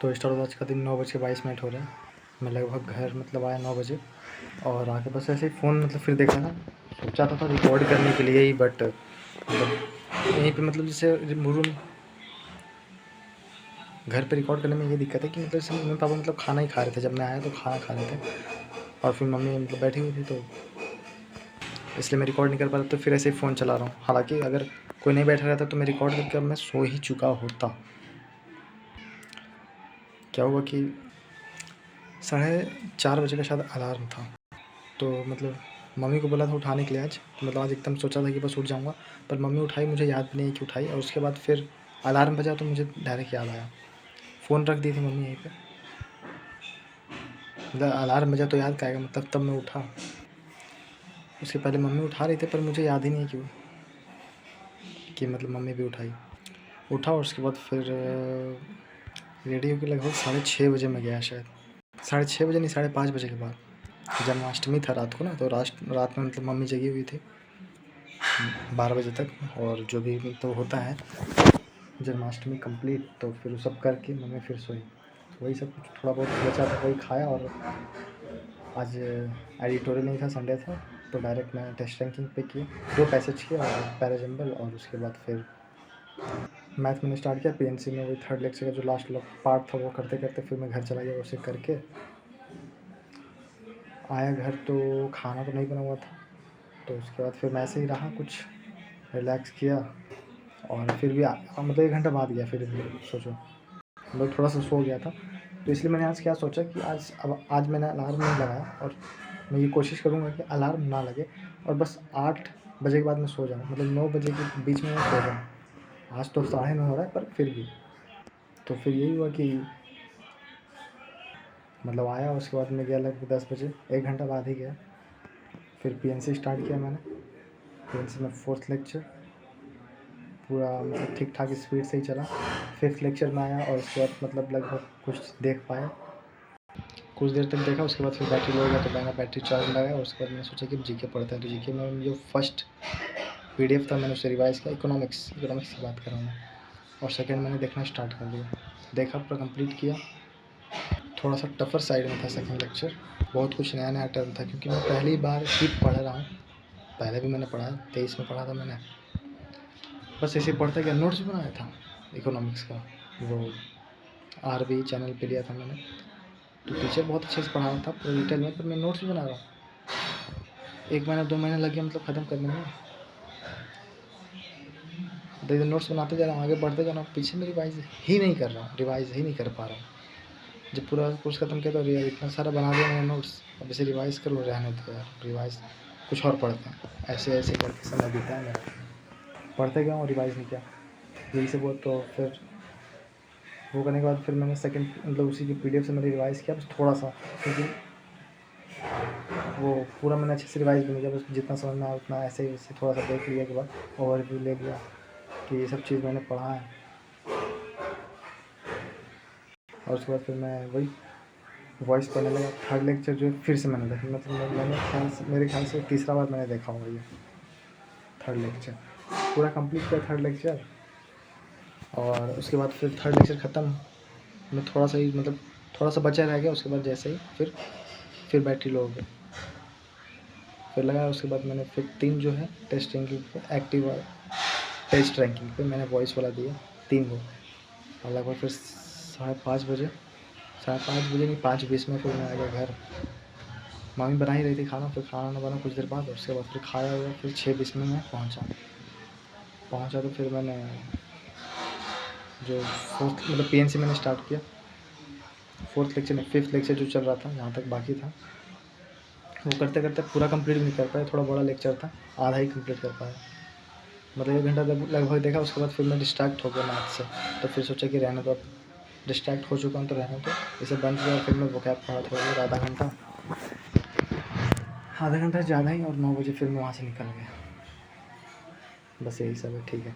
तो स्टार्ट आज का दिन 9:22 हो रहा है। मैं लगभग घर आया 9 बजे और आके बस ऐसे ही फ़ोन फिर देखा था। सोचा था रिकॉर्ड करने के लिए ही, बट यहीं पे जैसे रूम घर पे रिकॉर्ड करने में ये दिक्कत है कि जैसे मम्मी पापा खाना ही खा रहे थे। जब मैं आया तो खाना खा रहे थे और फिर मम्मी बैठी हुई थी, तो इसलिए मैं रिकॉर्ड नहीं कर पा रहा। तो फिर ऐसे ही फ़ोन चला रहा हूँ। हालांकि अगर कोई नहीं बैठा रहता तो मैं रिकॉर्ड करके अब मैं सो ही चुका होता। क्या हुआ कि 4:30 बजे का शायद अलार्म था, तो मम्मी को बोला था उठाने के लिए आज। तो आज एकदम सोचा था कि बस उठ जाऊँगा, पर मम्मी उठाई, मुझे याद भी नहीं कि उठाई। और उसके बाद फिर अलार्म बजा तो मुझे डायरेक्ट याद आया। फ़ोन रख दी थी मम्मी यहीं पे, अलार्म बजा तो याद आएगा, तब मैं उठा। उसके पहले मम्मी उठा रही थी, पर मुझे याद ही नहीं क्यों कि मम्मी भी उठा। और उसके बाद फिर रेडी होकर लगभग 6:30 बजे मैं गया। शायद 6:30 बजे नहीं, 5:30 बजे के बाद। जन्माष्टमी था रात को ना, तो रात में मम्मी जगी हुई थी 12 बजे तक। और जो भी होता है जन्माष्टमी कंप्लीट, तो फिर वो सब करके मम्मी फिर सोई। वही सब कुछ थोड़ा बहुत बचा था, वही खाया। और आज एडिटोरियल नहीं था, संडे था, तो डायरेक्ट मैं टेस्ट रैंकिंग पे किया, 2 पैसेज किया और पैराजम्बल। और उसके बाद फिर मैथ मैंने स्टार्ट किया पीएनसी में। वही 3rd लेक्चर का जो लास्ट पार्ट था वो करते करते फिर मैं घर चला गया। उसे करके आया घर, तो खाना तो नहीं बना हुआ था। तो उसके बाद फिर मैं ऐसे ही रहा, कुछ रिलैक्स किया। और फिर भी 1 घंटा बाद गया। फिर सोचो थोड़ा सा सो गया था, तो इसलिए मैंने आज क्या सोचा कि आज मैंने अलार्म नहीं लगाया। और मैं ये कोशिश करूँगा कि अलार्म ना लगे और बस 8 बजे के बाद मैं सो जाऊँ, 9 बजे के बीच में मैं सो जाऊँ। आज तो 9:30 हो रहा है, पर फिर भी। तो फिर यही हुआ कि आया। उसके बाद मैं गया लगभग 10 बजे, 1 घंटा बाद ही गया। फिर पीएनसी स्टार्ट किया मैंने। पीएनसी में 4th लेक्चर पूरा ठीक ठाक स्पीड से ही चला। 5th लेक्चर में आया और उसके बाद लगभग कुछ देख पाया, कुछ देर तक देखा। उसके बाद फिर बैटरी लो हो गया, तो मैंने बैटरी चार्ज लगाया। और उसके बाद मैंने सोचा कि जीके पढ़ते हैं। तो जीके में जो फर्स्ट पीडीएफ था मैंने उसे रिवाइज़ किया। इकोनॉमिक्स की बात कर रहा हूँ मैं। और सेकंड मैंने देखना स्टार्ट कर दिया, देखा, पूरा कंप्लीट किया। थोड़ा सा टफ़र साइड में था सेकंड लेक्चर, बहुत कुछ नया नया टर्म था, क्योंकि मैं पहली बार ही पढ़ रहा हूँ। पहले भी मैंने पढ़ा है, 23 में पढ़ा था मैंने। बस ऐसे पढ़ता गया। नोट्स बनाया था इकोनॉमिक्स का, वो आरबी चैनल पे लिया था मैंने। तो टीचर बहुत अच्छे से पढ़ा रहा था पूरा डिटेल में, पर मैं नोट्स भी बना रहा हूँ। 1 महीना 2 महीने लग गया ख़त्म करने में। धीरे धीरे नोट्स बनाते जा रहा हूँ, आगे बढ़ते जा रहा हूँ। पीछे में रिवाइज़ ही नहीं कर पा रहा हूँ। जब पूरा कोर्स ख़त्म किया तो यार इतना सारा बना दिया मैंने नोट्स, अब इसे रिवाइज़ करूँ, रहने दो यार, रिवाइज़ कुछ और पढ़ते हैं। ऐसे ऐसे करके समय बीता है मेरा, पढ़ते गया और रिवाइज़ नहीं किया। यही सब हुआ। तो फिर वो करने के बाद फिर मैंने सेकंड उसी की पीडीएफ से मैंने रिवाइज़ किया, बस थोड़ा सा, क्योंकि वो पूरा मैंने अच्छे से रिवाइज़ भी नहीं किया। बस जितना समझ में आया उतना ऐसे ही थोड़ा सा देख लिया के बाद ओवरव्यू ले लिया कि ये सब चीज़ मैंने पढ़ा है। और उसके बाद फिर मैं वही वॉइस पढ़ने लगा। 3rd लेक्चर जो फिर से मैंने देखा, मेरे ख्याल से तीसरा बार मैंने देखा होगा ये 3rd लेक्चर पूरा कंप्लीट किया। 3rd लेक्चर और उसके बाद फिर 3rd लेक्चर ख़त्म। मैं थोड़ा सा ही थोड़ा सा बचा रह गया। उसके बाद जैसे ही फिर बैटरी लो हो गई, फिर लगाया। उसके बाद मैंने फिर 3 जो है टेस्ट रैंकिंग पे, एक्टिव और टेस्ट रैंकिंग पे मैंने वॉइस वाला दिया 3 को। और लगभग फिर 5:30 बजे नहीं, 5:20 में फिर मैं आ गया घर। मम्मी बना ही रही थी खाना, फिर खाना बना कुछ देर बाद। उसके बाद फिर खाया हुआ, फिर 6:20 में मैं पहुंचा। तो फिर मैंने जो 4th पीएनसी मैंने स्टार्ट किया। 4th लेक्चर नहीं, 5th लेक्चर जो चल रहा था, जहाँ तक बाकी था वो करते करते पूरा कंप्लीट नहीं कर पाया। थोड़ा बड़ा लेक्चर था, आधा ही कंप्लीट कर पाया। 1 घंटा लगभग देखा। उसके बाद फिर मैं डिस्ट्रैक्ट हो गया मैथ से, तो फिर सोचा कि रहने दो, अब डिस्ट्रैक्ट हो चुका हूँ तो रहने दो, इसे बंद किया। फिर मैं वोकैब पढ़ा थोड़ा देर, आधा घंटा ज़्यादा ही। और 9 बजे फिर मैं वहाँ से निकल गया। बस यही सब है। ठीक है।